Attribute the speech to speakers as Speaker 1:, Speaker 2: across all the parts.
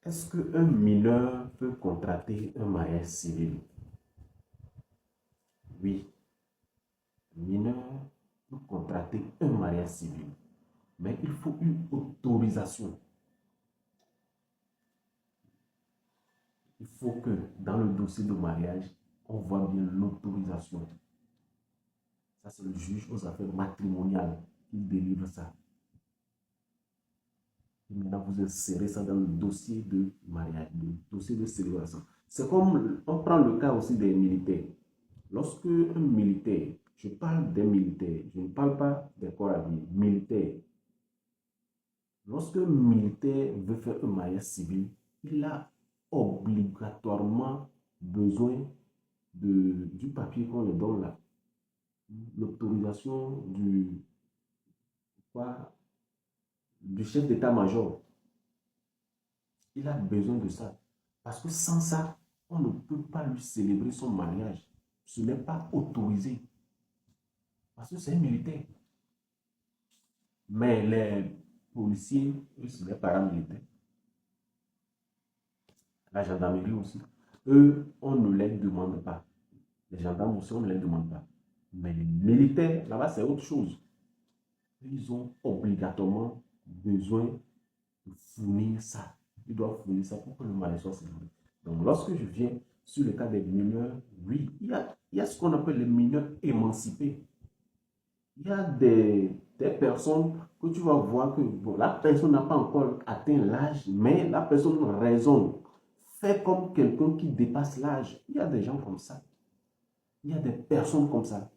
Speaker 1: Est-ce qu'un mineur peut contracter un mariage civil? Oui, un mineur peut contracter un mariage civil, mais il faut une autorisation. Il faut que dans le dossier de mariage, on voit bien l'autorisation. Ça, c'est le juge aux affaires matrimoniales qui délivre ça. Et maintenant, vous insérez ça dans le dossier de mariage, le dossier de célébration. C'est comme, on prend le cas aussi des militaires. Lorsque un militaire, je parle des militaires, je ne parle pas des corps à vie, militaires. Lorsque un militaire veut faire un mariage civil, il a obligatoirement besoin du papier qu'on lui donne là, l'autorisation du chef d'état-major. Il a besoin de ça. Parce que sans ça, on ne peut pas lui célébrer son mariage. Ce n'est pas autorisé. Parce que c'est un militaire. Mais les policiers, eux, c'est des paramilitaires. La gendarmerie aussi. Eux, on ne les demande pas. Les gendarmes aussi, on ne les demande pas. Mais les militaires, là-bas, c'est autre chose. Ils ont obligatoirement besoin de fournir ça. Ils doivent fournir ça pour que le mariage soit célébré. Donc, lorsque je viens sur le cas des mineurs, oui, il y a ce qu'on appelle les mineurs émancipés. Il y a des personnes que tu vas voir que bon, la personne n'a pas encore atteint l'âge, mais la personne raisonne, fait comme quelqu'un qui dépasse l'âge. Il y a des gens comme ça. Il y a des personnes comme ça.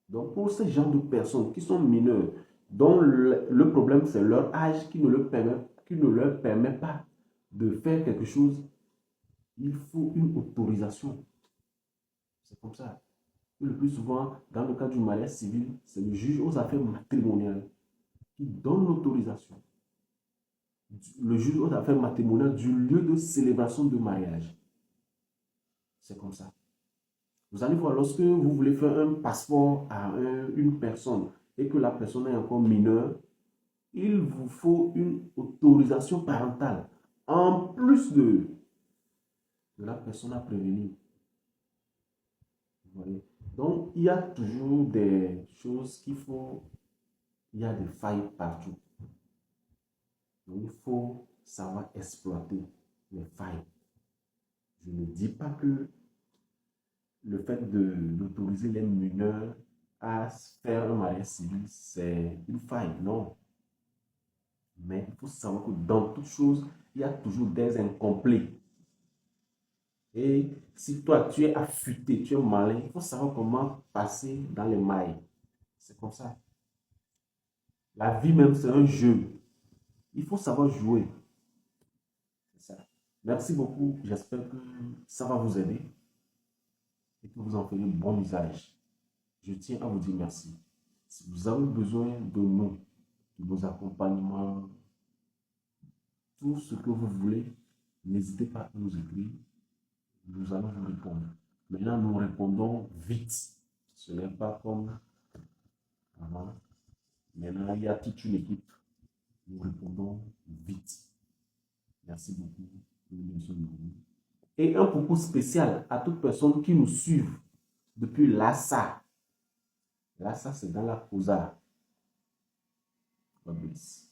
Speaker 1: Donc, pour ce genre de personnes qui sont mineures, dont le problème c'est leur âge qui ne leur permet pas de faire quelque chose, il faut une autorisation. C'est comme ça. Le plus souvent, dans le cas du mariage civil, c'est le juge aux affaires matrimoniales qui donne l'autorisation. Le juge aux affaires matrimoniales du lieu de célébration de mariage. C'est comme ça. Vous allez voir, lorsque vous voulez faire un passeport à une personne et que la personne est encore mineure, il vous faut une autorisation parentale en plus de la personne à prévenir. Vous voyez? Donc, il y a toujours des choses qu'il faut, il y a des failles partout. Donc, il faut savoir exploiter les failles. Je ne dis pas que le fait d'autoriser les mineurs à faire un mariage civil, c'est une faille. Non. Mais il faut savoir que dans toute chose, il y a toujours des incomplets. Et si toi, tu es affûté, tu es malin, il faut savoir comment passer dans les mailles. C'est comme ça. La vie même, c'est un jeu. Il faut savoir jouer. C'est ça. Merci beaucoup. J'espère que ça va vous aider et que vous en ferez bon usage. Je tiens à vous dire merci. Si vous avez besoin de nous, de vos accompagnements, tout ce que vous voulez, n'hésitez pas à nous écrire. Nous allons vous répondre. Maintenant, nous répondons vite. Ce n'est pas comme avant. Maintenant, il y a toute une équipe. Nous répondons vite. Merci beaucoup. Et un coucou spécial à toutes personnes qui nous suivent depuis Lhasa. Lhasa, c'est dans la Causa. God bless.